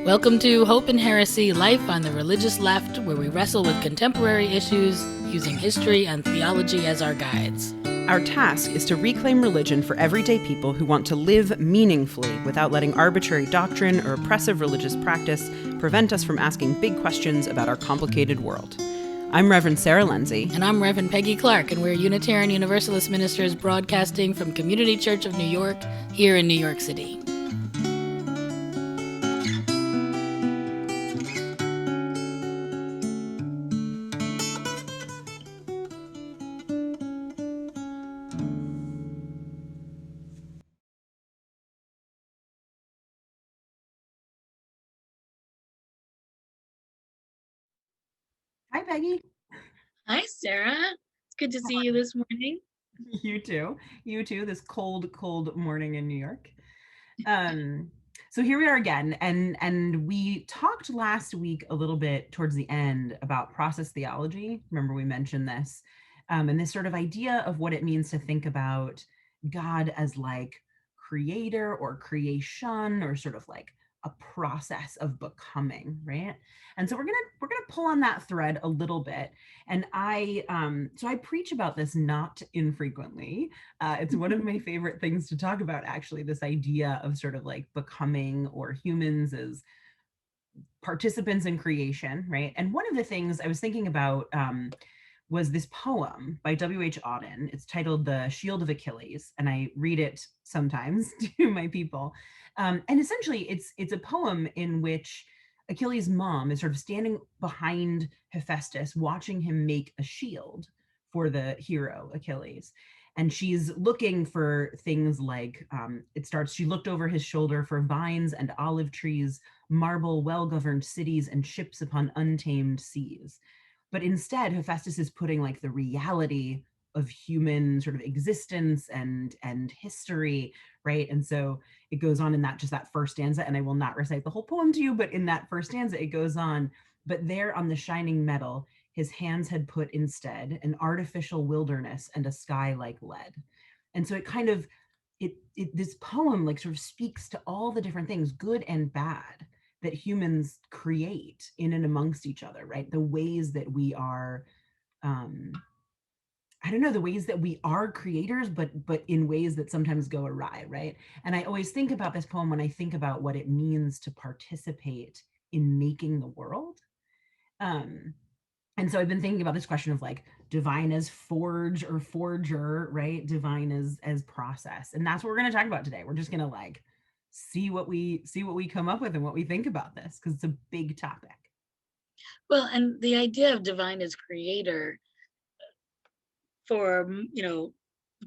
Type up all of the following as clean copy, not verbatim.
Welcome to Hope and Heresy, Life on the Religious Left, where we wrestle with contemporary issues using history and theology as our guides. Our task is to reclaim religion for everyday people who want to live meaningfully without letting arbitrary doctrine or oppressive religious practice prevent us from asking big questions about our complicated world. I'm Reverend Sarah Lindsay. And I'm Reverend Peggy Clark, and we're Unitarian Universalist ministers broadcasting from Community Church of New York, here in New York City. Hi, Peggy. Hi, Sarah. It's good to see you this morning. You too. You too, this cold, cold morning in New York. So here we are again, and we talked last week a little bit towards the end about process theology. Remember we mentioned this, and this sort of idea of what it means to think about God as like creator or creation, or sort of like a process of becoming, right? And so we're gonna pull on that thread a little bit. And I preach about this not infrequently. It's one of my favorite things to talk about, actually, this idea of sort of like becoming, or humans as participants in creation, right? And one of the things I was thinking about was this poem by W.H. Auden. It's titled The Shield of Achilles, and I read it sometimes to my people. And essentially, it's a poem in which Achilles' mom is sort of standing behind Hephaestus, watching him make a shield for the hero Achilles. And she's looking for things like, she looked over his shoulder for vines and olive trees, marble, well-governed cities, and ships upon untamed seas. But instead, Hephaestus is putting like the reality of human sort of existence and history, right? And so it goes on in that first stanza, and I will not recite the whole poem to you, but in that first stanza, it goes on, but there on the shining metal, his hands had put instead an artificial wilderness and a sky like lead. And so it kind of, this poem like sort of speaks to all the different things, good and bad, that humans create in and amongst each other, right? The ways that we are, I don't know, the ways that we are creators, but in ways that sometimes go awry, right? And I always think about this poem when I think about what it means to participate in making the world. And so I've been thinking about this question of like divine as forge or forger, right? Divine as process. And that's what we're going to talk about today. We're just going to like see what we come up with and what we think about this, because it's a big topic. Well, and the idea of divine as creator for, the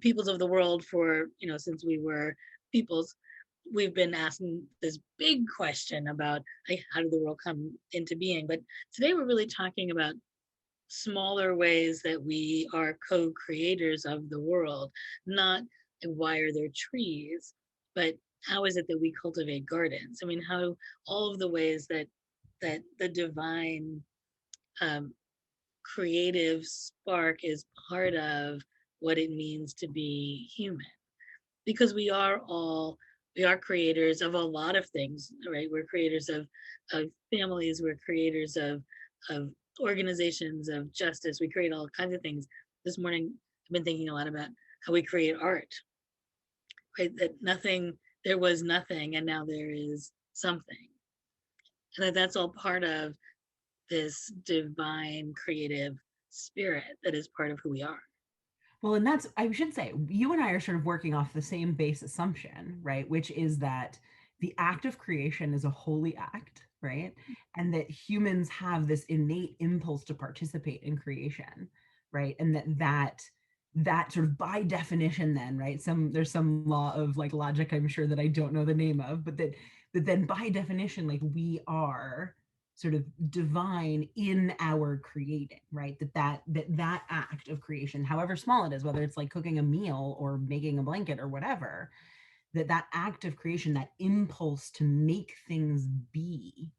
peoples of the world, for, since we were peoples, we've been asking this big question about like, how did the world come into being? But today we're really talking about smaller ways that we are co-creators of the world, not why are there trees, but how is it that we cultivate gardens? I mean, how all of the ways that the divine creative spark is part of what it means to be human, because we are creators of a lot of things, right? We're creators of families, we're creators of organizations, of justice, we create all kinds of things. This morning I've been thinking a lot about how we create art, right? There was nothing and now there is something, and that's all part of this divine creative spirit that is part of who we are. Well, and that's, I should say, you and I are sort of working off the same base assumption, right? Which is that the act of creation is a holy act, right? And that humans have this innate impulse to participate in creation, right? And that sort of by definition then, right? There's some law of like logic, I'm sure, that I don't know the name of, but that then by definition, like we are sort of divine in our creating, right? That act of creation, however small it is, whether it's like cooking a meal or making a blanket or whatever, that act of creation, that impulse to make things be,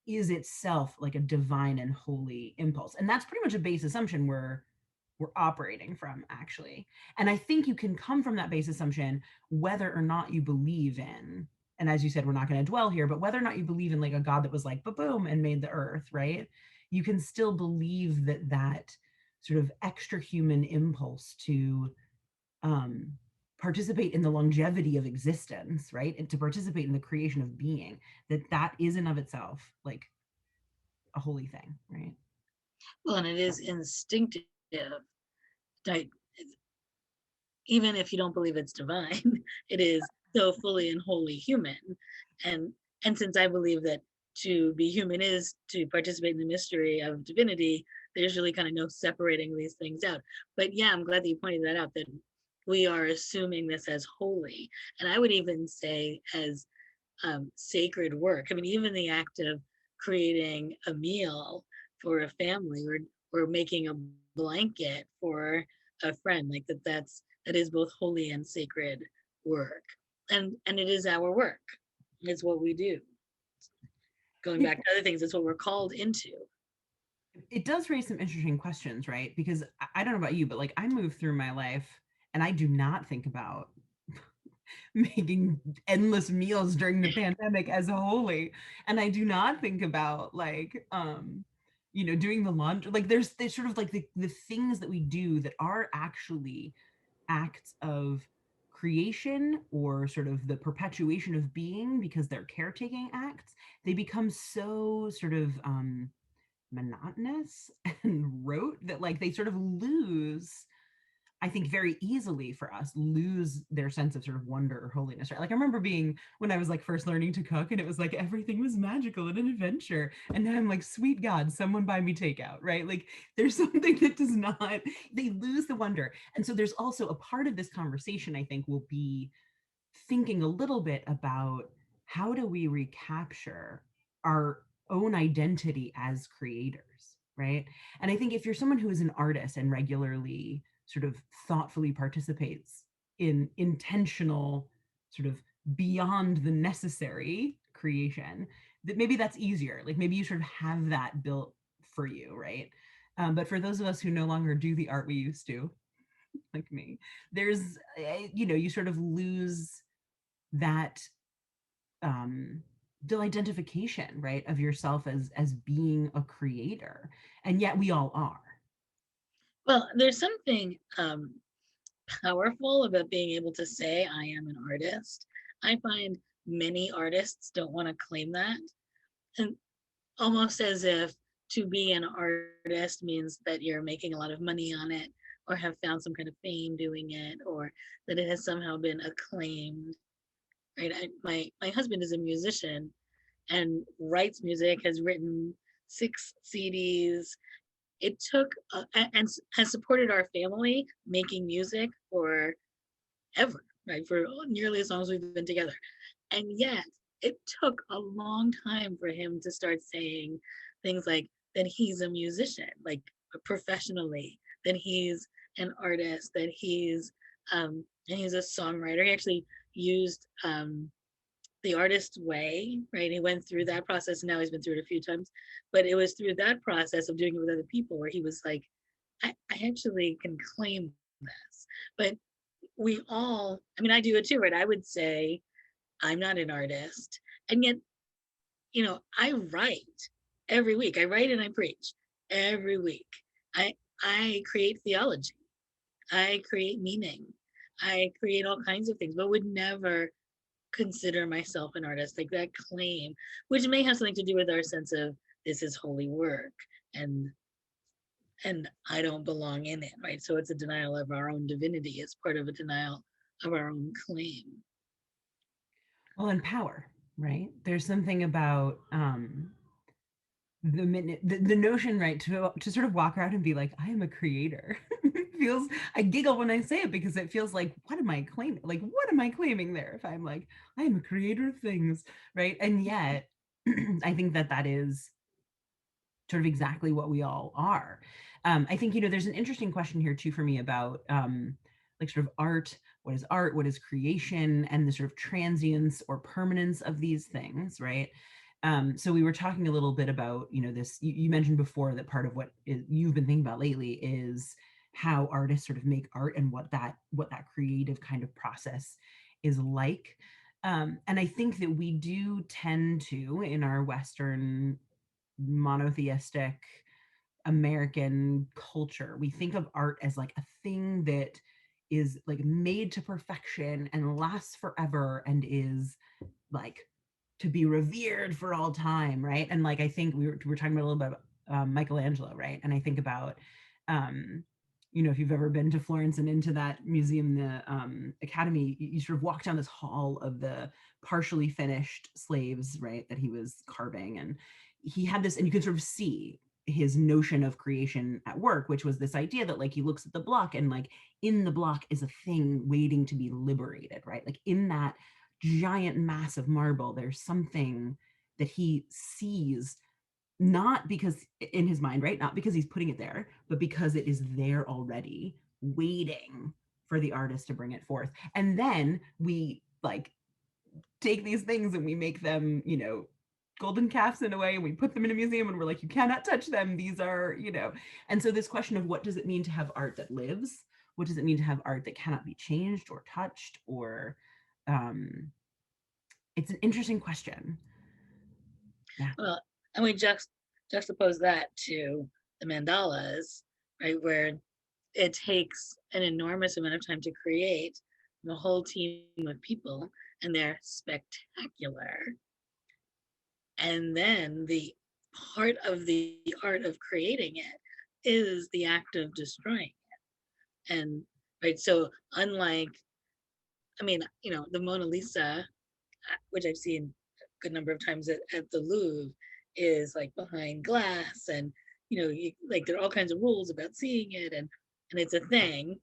is itself like a divine and holy impulse. And that's pretty much a base assumption we're operating from, actually. And I think you can come from that base assumption whether or not you believe in and as you said, we're not going to dwell here, but whether or not you believe in like a God that was like, boom, and made the earth, right? You can still believe that that sort of extra human impulse to um, participate in the longevity of existence, right? And to participate in the creation of being, that that is in of itself like a holy thing, right? Well, and it is instinctive. Like, even if you don't believe it's divine, it is so fully and wholly human. And since I believe that to be human is to participate in the mystery of divinity, there's really kind of no separating these things out. But yeah, I'm glad that you pointed that out, that we are assuming this as holy. And I would even say as sacred work. I mean, even the act of creating a meal for a family, or making a blanket for a friend, like that is both holy and sacred work. And it is our work. It's what we do. Going It, back to other things, it's what we're called into. it does raise some interesting questions, right? Because I don't know about you, but like I move through my life and I do not think about making endless meals during the pandemic as holy, and I do not think about like doing the laundry. Like there's sort of like the things that we do that are actually acts of creation or sort of the perpetuation of being because they're caretaking acts. They become so sort of monotonous and rote that like they sort of lose, I think, very easily for us, lose their sense of sort of wonder or holiness, right? Like I remember being when I was like first learning to cook and it was like everything was magical and an adventure. And now I'm like, sweet God, someone buy me takeout, right? Like there's something that does not, they lose the wonder. And so there's also a part of this conversation, I think, will be thinking a little bit about how do we recapture our own identity as creators, right? And I think if you're someone who is an artist and regularly sort of thoughtfully participates in intentional, sort of beyond the necessary creation, that maybe that's easier. Like maybe you sort of have that built for you, right? But for those of us who no longer do the art we used to, like me, there's, you sort of lose that um the identification, right, of yourself as being a creator, and yet we all are. Well, there's something powerful about being able to say, I am an artist. I find many artists don't want to claim that. And almost as if to be an artist means that you're making a lot of money on it, or have found some kind of fame doing it, or that it has somehow been acclaimed. Right? My husband is a musician and writes music, has written 6 CDs. It took and has supported our family making music for ever, right? For nearly as long as we've been together. And yet it took a long time for him to start saying things like that he's a musician, like professionally, that he's an artist, that and he's a songwriter. He actually used the artist way, right? He went through that process, and now he's been through it a few times. But it was through that process of doing it with other people where he was like, I actually can claim this. But we all, I mean, I do it too, right? I would say I'm not an artist. And yet, I write every week. I write and I preach every week. I I create theology. I create meaning. I create all kinds of things, but would never consider myself an artist, like that claim, which may have something to do with our sense of this is holy work, and I don't belong in it, right? So it's a denial of our own divinity. It's part of a denial of our own claim. Well, and power, right? There's something about the minute the notion, right, to sort of walk around and be like, I am a creator. Feels, I giggle when I say it because it feels like, what am I claiming? Like, what am I claiming there if I'm like, I am a creator of things, right? And yet I think that that is sort of exactly what we all are. I think, there's an interesting question here too for me about like sort of art, what is creation, and the sort of transience or permanence of these things, right? So we were talking a little bit about, this, you mentioned before that part of you've been thinking about lately is how artists sort of make art and what that creative kind of process is like. And I think that we do tend to, in our Western monotheistic American culture, we think of art as like a thing that is like made to perfection and lasts forever and is like to be revered for all time, right? And like I think we were talking about a little bit about Michelangelo, right? And I think about um, you know, if you've ever been to Florence and into that museum, the Academy, you sort of walk down this hall of the partially finished slaves, right, that he was carving, and he had this, and you can sort of see his notion of creation at work, which was this idea that like he looks at the block and like in the block is a thing waiting to be liberated, right? Like in that giant mass of marble, there's something that he sees, not because in his mind, right? Not because he's putting it there, but because it is there already, waiting for the artist to bring it forth. And then we like take these things and we make them, you know, golden calves in a way, and we put them in a museum and we're like, you cannot touch them. These are, you know. And so this question of what does it mean to have art that lives? What does it mean to have art that cannot be changed or touched or um it's an interesting question. Yeah. Well, and we juxtapose that to the mandalas, right, where it takes an enormous amount of time to create a whole team of people, and they're spectacular. And then the part of the art of creating it is the act of destroying it. And right, so unlike, I mean, you know, the Mona Lisa, which I've seen a good number of times at the Louvre, is like behind glass, and you know, like there are all kinds of rules about seeing it, and it's a thing.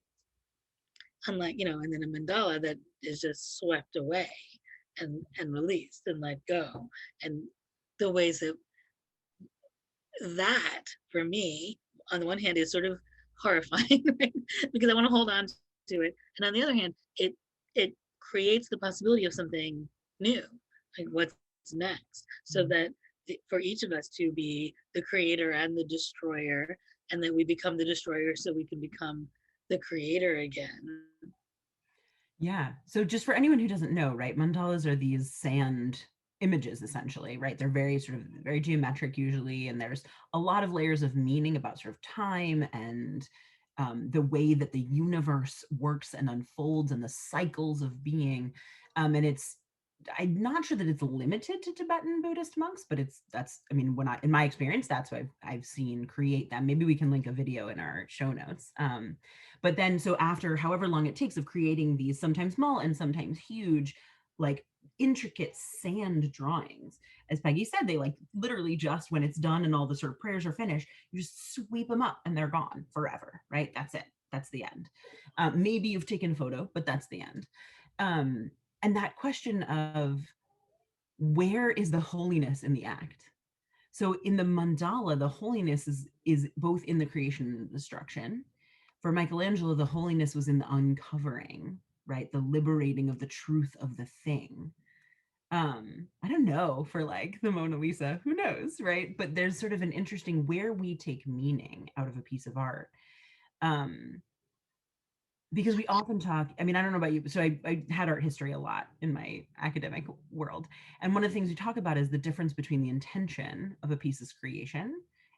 Unlike, you know, and then a mandala that is just swept away and released and let go, and the ways that that for me, on the one hand, is sort of horrifying, right? Because I want to hold on to it, and on the other hand, it creates the possibility of something new, like what's next, so that for each of us to be the creator and the destroyer, and that we become the destroyer so we can become the creator again. Yeah. So just for anyone who doesn't know, right, mandalas are these sand images essentially, right? They're very sort of very geometric usually, and there's a lot of layers of meaning about sort of time and the way that the universe works and unfolds and the cycles of being. And it's I'm not sure that it's limited to Tibetan Buddhist monks, but it's that's I mean, when I in my experience, that's what I've seen create them. Maybe we can link a video in our show notes. But then so after however long it takes of creating these sometimes small and sometimes huge, like intricate sand drawings, as Peggy said, they like literally just when it's done and all the sort of prayers are finished, you just sweep them up and they're gone forever, right? That's it. That's the end. Maybe you've taken a photo, but that's the end. Um, and that question of where is the holiness in the act? So in the mandala, the holiness is both in the creation and the destruction. For Michelangelo, the holiness was in the uncovering, right? The liberating of the truth of the thing. I don't know for like the Mona Lisa, who knows, right? But there's sort of an interesting where we take meaning out of a piece of art. Um, because we often talk, I mean, I don't know about you, so I had art history a lot in my academic world, and one of the things we talk about is the difference between the intention of a piece's creation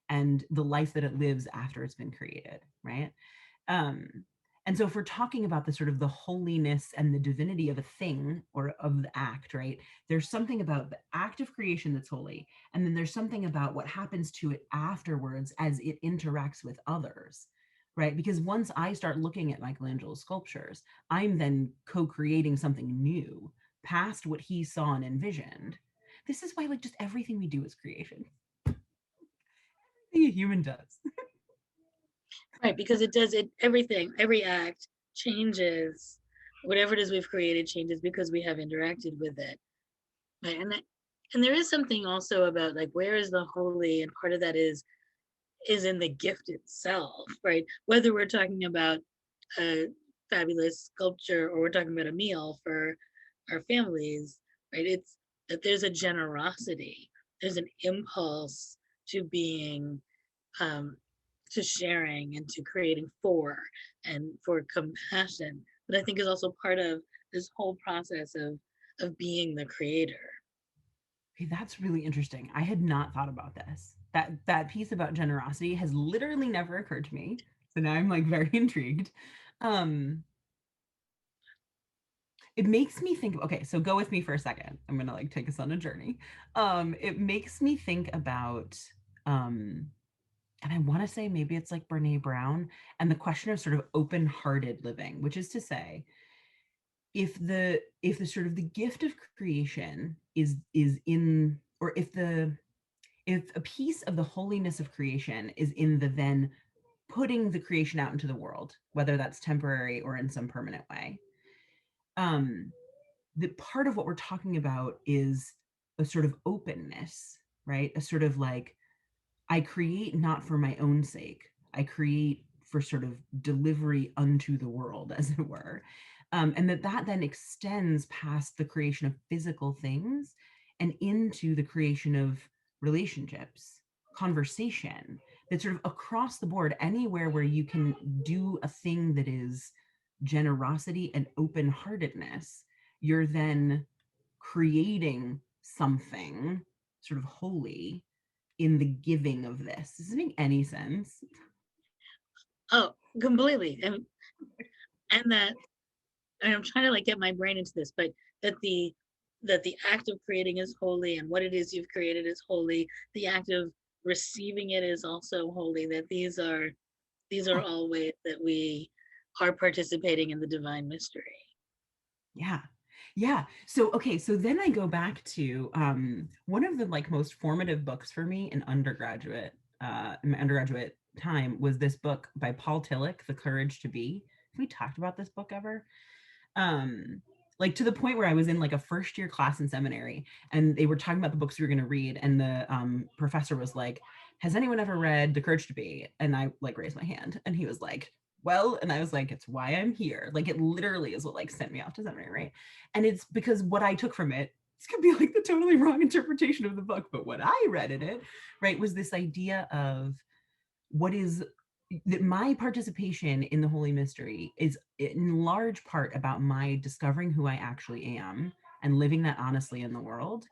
and the life that it lives after it's been created, right? um and so if we're talking about the sort of the holiness and the divinity of a thing or of the act, right, there's something about the act of creation that's holy, and then there's something about what happens to it afterwards as it interacts with others, right? Because once I start looking at Michelangelo's sculptures, I'm then co-creating something new past what he saw and envisioned. This is why like just everything we do is creation. Everything a human does. Right, because it does it, everything, every act changes. Whatever it is we've created changes because we have interacted with it. Right. And there is something also about like where is the holy, and part of that is in the gift itself, right? Whether we're talking about a fabulous sculpture or we're talking about a meal for our families, right? It's that there's a generosity, there's an impulse to being um, to sharing and to creating and for compassion, but I think is also part of this whole process of being the creator. Okay, that's really interesting. I had not thought about this. That piece about generosity has literally never occurred to me. So now I'm like very intrigued. Um, it makes me think, okay, so go with me for a second. I'm gonna like take us on a journey. It makes me think about and I want to say maybe it's like Brene Brown and the question of sort of open-hearted living, which is to say, if the sort of the gift of creation is in, or if a piece of the holiness of creation is in the then putting the creation out into the world, whether that's temporary or in some permanent way, um, the part of what we're talking about is a sort of openness, right? A sort of like, I create not for my own sake. I create for sort of delivery unto the world, as it were. And that then extends past the creation of physical things and into the creation of relationships, conversation, that sort of across the board, anywhere where you can do a thing that is generosity and open heartedness, you're then creating something sort of holy in the giving of this. Does it make any sense? Oh, completely. And that, and I'm trying to like get my brain into this, but that the that the act of creating is holy, and what it is you've created is holy. The act of receiving it is also holy. That these are Yeah. all ways that we are participating in the divine mystery. Yeah. Yeah. So okay, so then I go back to one of the like most formative books for me in my undergraduate time was this book by Paul Tillich, The Courage to Be. Have we talked about this book ever? um like to the point where I was in like a first year class in seminary and they were talking about the books we were going to read, and the professor was like, has anyone ever read The Courage to Be? And I like raised my hand and he was like, well, and I was like, it's why I'm here. Like it literally is what like sent me off to seminary, right? And it's because what I took from it, this could be like the totally wrong interpretation of the book, but what I read in it, right, was this idea of what is that my participation in the Holy Mystery is in large part about my discovering who I actually am and living that honestly in the world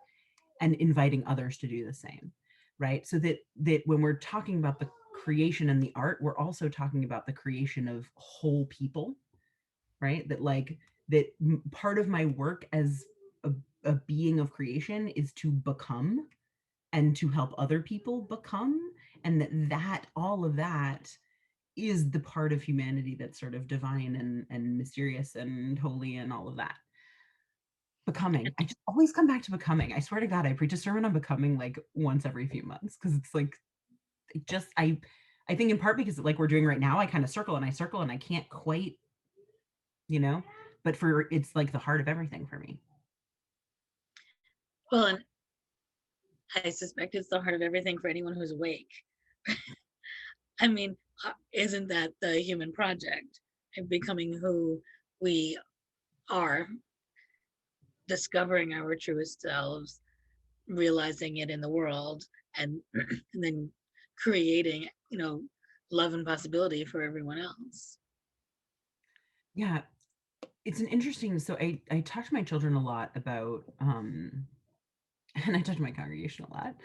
and inviting others to do the same. Right. So that when we're talking about the creation and the art, we're also talking about the creation of whole people, right? That like that part of my work as a being of creation is to become and to help other people become, and that all of that is the part of humanity that's sort of divine and mysterious and holy and all of that. Becoming. I just always come back to becoming. I swear to God, I preach a sermon on becoming like once every few months because it's like it just I think in part because like we're doing right now, I kind of circle and I circle and I can't quite, you know, but for it's like the heart of everything for me. Well, and I suspect it's the heart of everything for anyone who's awake. I mean, isn't that the human project? And becoming who we are, discovering our truest selves, realizing it in the world, and and then creating, love and possibility for everyone else. Yeah, it's an interesting, so I talk to my children a lot about and I talk to my congregation a lot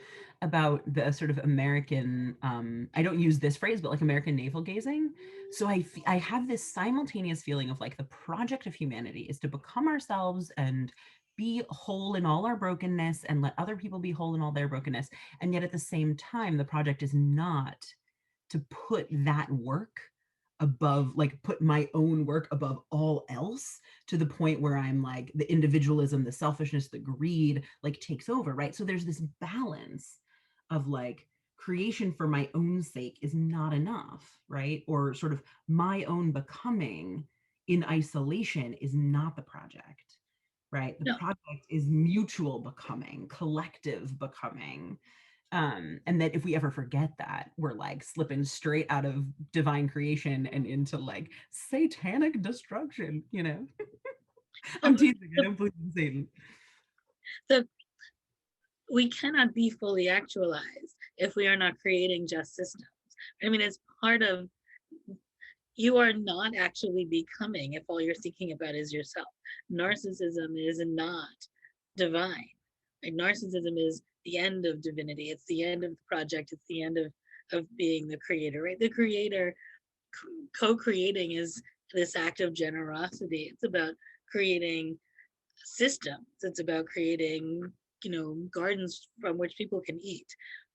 about the sort of American, I don't use this phrase, but like American navel gazing. So I have this simultaneous feeling of like the project of humanity is to become ourselves and be whole in all our brokenness and let other people be whole in all their brokenness. And yet at the same time, the project is not to put that work above, like put my own work above all else to the point where I'm like the individualism, the selfishness, the greed like takes over, right? So there's this balance of like creation for my own sake is not enough, right? Or sort of my own becoming in isolation is not the project, right? The No, project is mutual becoming, collective becoming, and that if we ever forget that, we're like slipping straight out of divine creation and into like satanic destruction, you know. well, I'm teasing, I don't believe in Satan. the we cannot be fully actualized if we are not creating just systems. I mean, it's part of, you are not actually becoming if all you're thinking about is yourself. Narcissism is not divine. Like narcissism is the end of divinity. It's the end of the project. It's the end of being the creator, right? The creator co-creating is this act of generosity. It's about creating systems. It's about creating, gardens from which people can eat.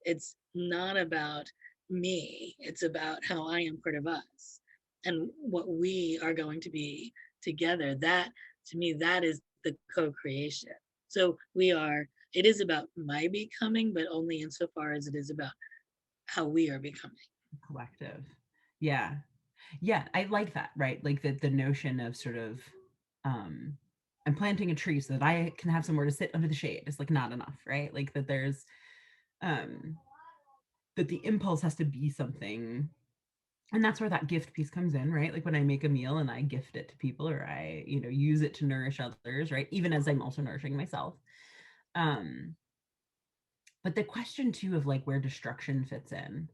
It's not about me. It's about how I am part of us and what we are going to be together. That to me, that is the co-creation. So it is about my becoming, but only insofar as it is about how we are becoming. Collective. Yeah. Yeah, I like that, right? Like the notion of sort of um I'm planting a tree so that I can have somewhere to sit under the shade is like not enough, right? Like that there's um that the impulse has to be something, and that's where that gift piece comes in, right? Like when I make a meal and I gift it to people, or I, use it to nourish others, right? Even as I'm also nourishing myself. um but the question too of like where destruction fits in,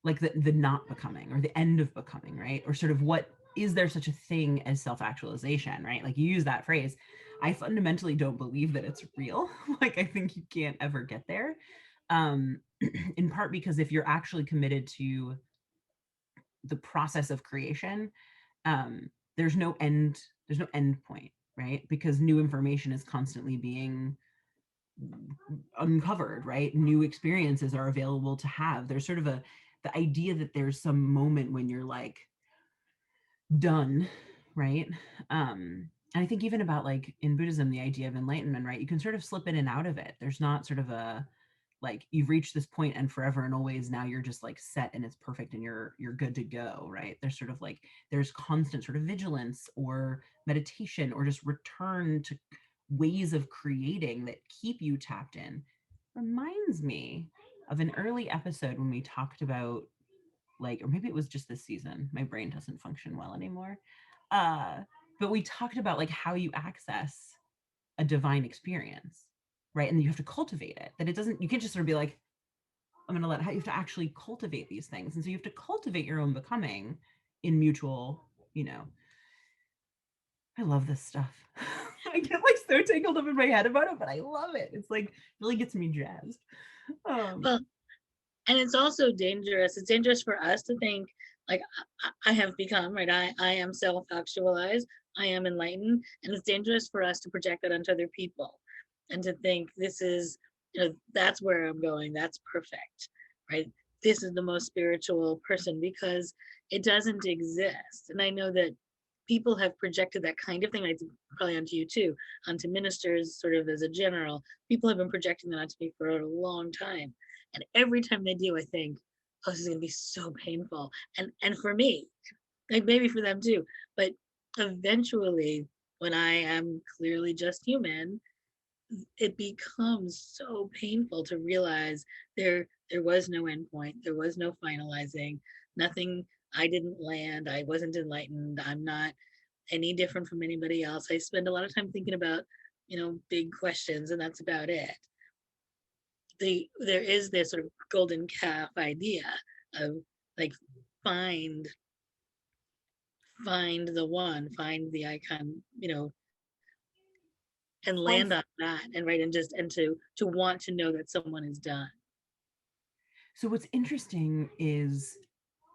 like the not becoming or the end of becoming, right? Or sort of what is there such a thing as self-actualization, right? Like you use that phrase. I fundamentally don't believe that it's real. Like I think you can't ever get there. um in part because if you're actually committed to the process of creation, there's no end point, right? Because new information is constantly being uncovered, right? New experiences are available to have. There's sort of the idea that there's some moment when you're like done, right? And I think even about like in Buddhism, the idea of enlightenment, right? You can sort of slip in and out of it. There's not sort of a like you've reached this point and forever and always now you're just like set and it's perfect and you're good to go, right? There's sort of like there's constant sort of vigilance or meditation or just return to ways of creating that keep you tapped in. Reminds me of an early episode when we talked about like, or maybe it was just this season, my brain doesn't function well anymore. uh but we talked about like how you access a divine experience, right? And you have to cultivate it, that it doesn't, you can't just sort of be like, I'm going to let, you have to actually cultivate these things. And so you have to cultivate your own becoming in mutual, you know, I love this stuff. I get like so tangled up in my head about it, but I love it. It's like really gets me jazzed. Well, and it's also dangerous. It's dangerous for us to think like I have become, right. I am self-actualized. I am enlightened, and it's dangerous for us to project that onto other people, and to think this is, that's where I'm going. That's perfect, right? This is the most spiritual person, because it doesn't exist. And I know that people have projected that kind of thing. I think probably onto you too, onto ministers, sort of as a general. People have been projecting that onto me for a long time, and every time they do, I think, oh, this is going to be so painful. And for me, like maybe for them too. But eventually, when I am clearly just human, it becomes so painful to realize there was no endpoint, there was no finalizing, nothing. I didn't land. I wasn't enlightened. I'm not any different from anybody else. I spend a lot of time thinking about, big questions, and that's about it. There is this sort of golden calf idea of like find find the one, find the icon, and land Well, on that, and right, and just and to want to know that someone is done. so what's interesting is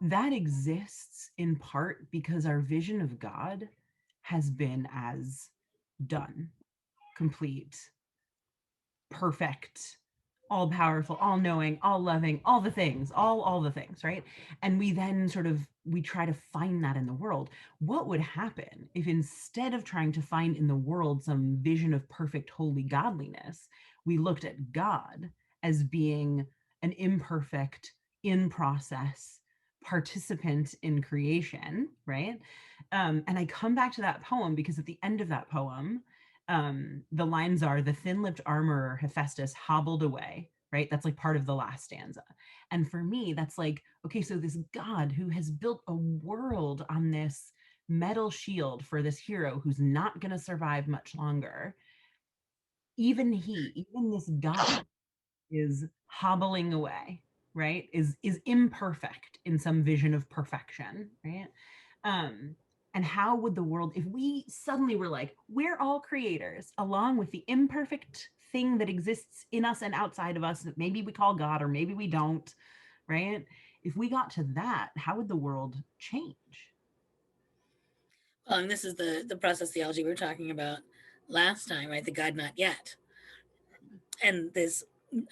that exists in part because our vision of God has been as done, complete, perfect, all powerful, all knowing, all loving, all the things, all the things, right? And we then sort of we try to find that in the world. What would happen if instead of trying to find in the world some vision of perfect holy godliness, we looked at God as being an imperfect, in process participant in creation, right? And I come back to that poem because at the end of that poem, the lines are the thin-lipped armorer Hephaestus hobbled away, right? That's like part of the last stanza. And for me, that's like, okay, so this God who has built a world on this metal shield for this hero who's not going to survive much longer, even this God is hobbling away, right, is imperfect in some vision of perfection, right? um and how would the world, if we suddenly were like, we're all creators along with the imperfect thing that exists in us and outside of us that maybe we call God or maybe we don't, right? If we got to that, how would the world change? And this is the process theology we were talking about last time, right? The God not yet, and this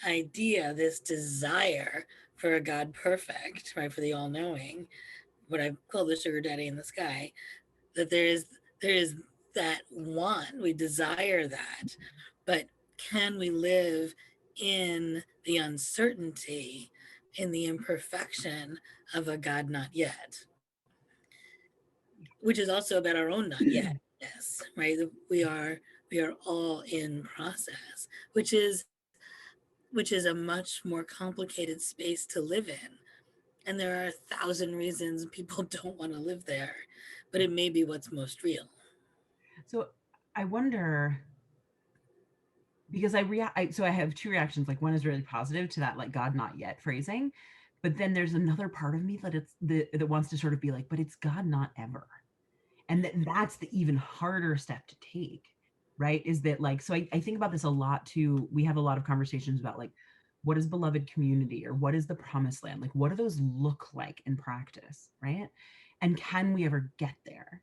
idea, this desire for a God perfect, right? For the all knowing, what I call the sugar daddy in the sky, that there is that want, we desire that, but can we live in the uncertainty, in the imperfection of a God not yet, which is also about our own not yet. Yes, right. We are all in process, which is a much more complicated space to live in. And there are 1,000 reasons people don't want to live there, but it may be what's most real. So I wonder, because so I have two reactions. Like, one is really positive to that, like, God not yet phrasing, but then there's another part of me that that wants to sort of be like, but it's God not ever. And that's the even harder step to take, right? Is that, like, so I think about this a lot too. We have a lot of conversations about, like, what is beloved community, or what is the promised land, like what do those look like in practice, right? And can we ever get there?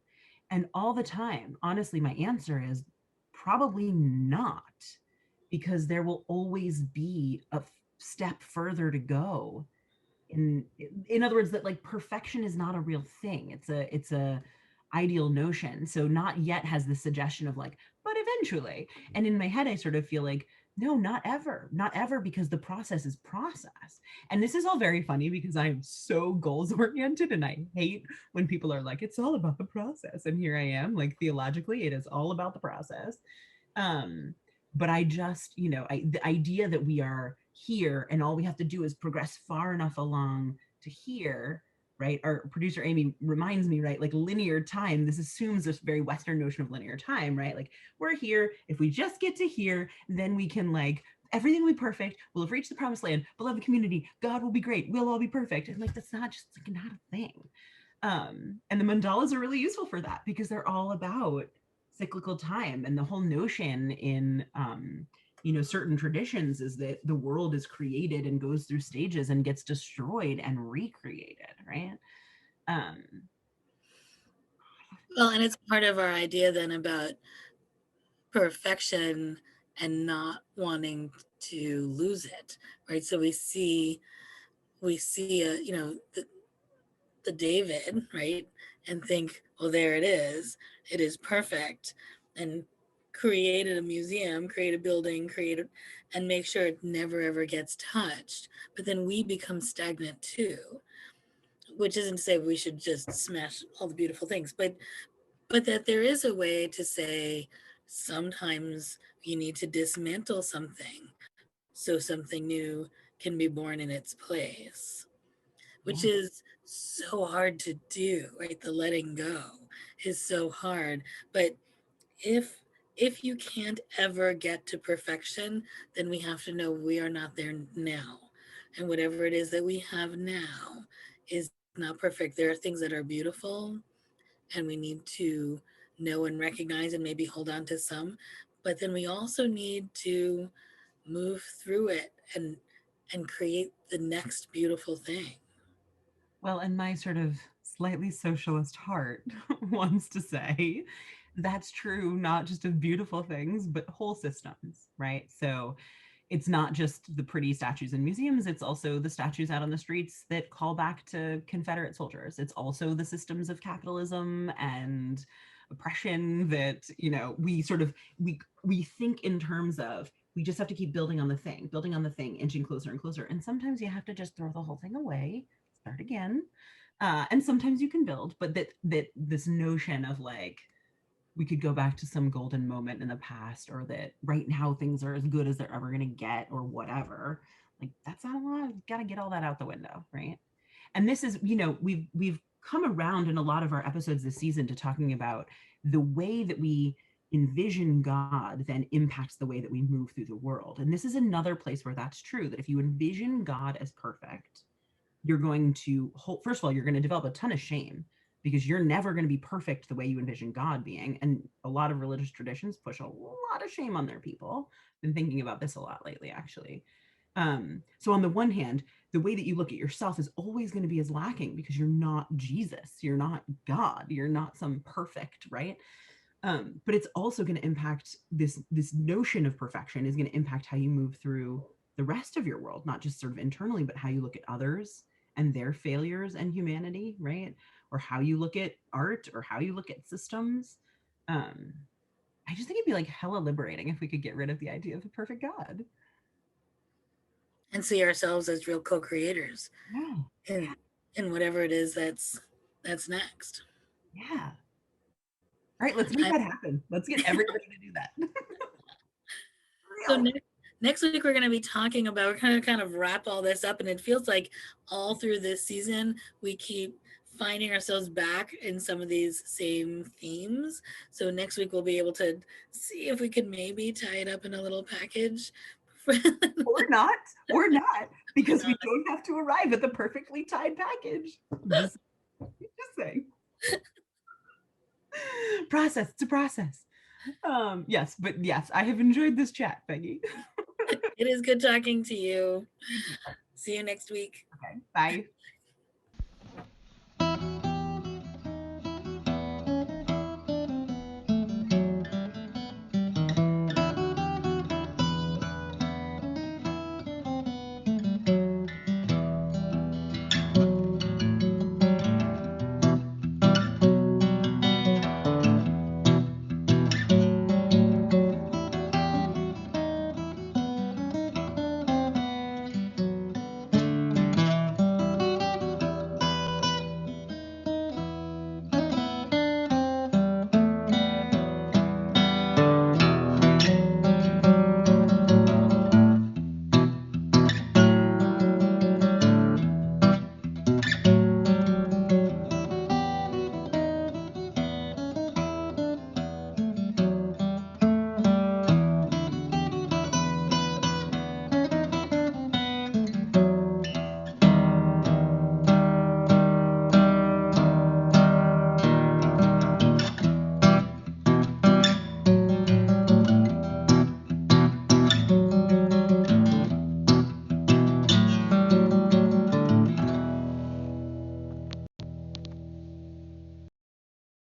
And all the time, honestly, my answer is probably not, because there will always be a step further to go. In other words, that, like, perfection is not a real thing. It's a ideal notion. So not yet has this suggestion of, like, but eventually. And in my head, I sort of feel like, no, not ever, not ever, because the process is process. And this is all very funny because I am so goals oriented, and I hate when people are like, it's all about the process. And here I am, like, theologically, it is all about the process. um but I just, the idea that we are here and all we have to do is progress far enough along to here, right? Our producer Amy reminds me, right, like, linear time, this assumes this very Western notion of linear time, right? Like, we're here, if we just get to here, then we can, like, everything will be perfect, we'll have reached the promised land, beloved community, God will be great, we'll all be perfect. And, like, that's not just, like, not a thing. And the mandalas are really useful for that, because they're all about cyclical time. And the whole notion in, certain traditions is that the world is created and goes through stages and gets destroyed and recreated, right? um Well, and it's part of our idea then about perfection and not wanting to lose it, right? So we see the David, right, and think, well, there it is perfect, and create a museum, create a building, and make sure it never ever gets touched. But then we become stagnant too, which isn't to say we should just smash all the beautiful things, but that there is a way to say sometimes you need to dismantle something so something new can be born in its place, which yeah. is so hard to do, right? The letting go is so hard. But if if you can't ever get to perfection, then we have to know we are not there now. And whatever it is that we have now is not perfect. There are things that are beautiful, and we need to know and recognize and maybe hold on to some. But then we also need to move through it and create the next beautiful thing. Well, and my sort of slightly socialist heart wants to say that's true not just of beautiful things, but whole systems, right? So it's not just the pretty statues in museums, it's also the statues out on the streets that call back to Confederate soldiers. It's also the systems of capitalism and oppression that, we sort of, we think in terms of, we just have to keep building on the thing, inching closer and closer. And sometimes you have to just throw the whole thing away, start again. And sometimes you can build, but that this notion of, like, we could go back to some golden moment in the past, or that right now things are as good as they're ever going to get, or whatever, like, that's not a lot. Got to get all that out the window, right? And this is, we've come around in a lot of our episodes this season to talking about the way that we envision God then impacts the way that we move through the world. And this is another place where that's true, that if you envision God as perfect, you're going to first of all, you're going to develop a ton of shame because you're never going to be perfect the way you envision God being. And a lot of religious traditions push a lot of shame on their people. Been thinking about this a lot lately, actually. So on the one hand, the way that you look at yourself is always going to be as lacking because you're not Jesus, you're not God, you're not some perfect, right? But it's also going to impact this notion of perfection is going to impact how you move through the rest of your world, not just sort of internally, but how you look at others and their failures and humanity, right? Or how you look at art or how you look at systems. Um, I just think it'd be like hella liberating if we could get rid of the idea of a perfect God. And see ourselves as real co-creators Yeah, in in whatever it is that's next. yeah. All right, let's make I, that happen. Let's get everybody to do that. so Real. next week we're going to be talking about, we're going to kind of wrap all this up, and it feels like all through this season we keep finding ourselves back in some of these same themes. So next week we'll be able to see if we can maybe tie it up in a little package. Or or not, because we don't have to arrive at the perfectly tied package. Just saying. Process, it's a process. Yes, but yes, I have enjoyed this chat, Peggy. It is good talking to you. You too. See you next week. Okay, bye.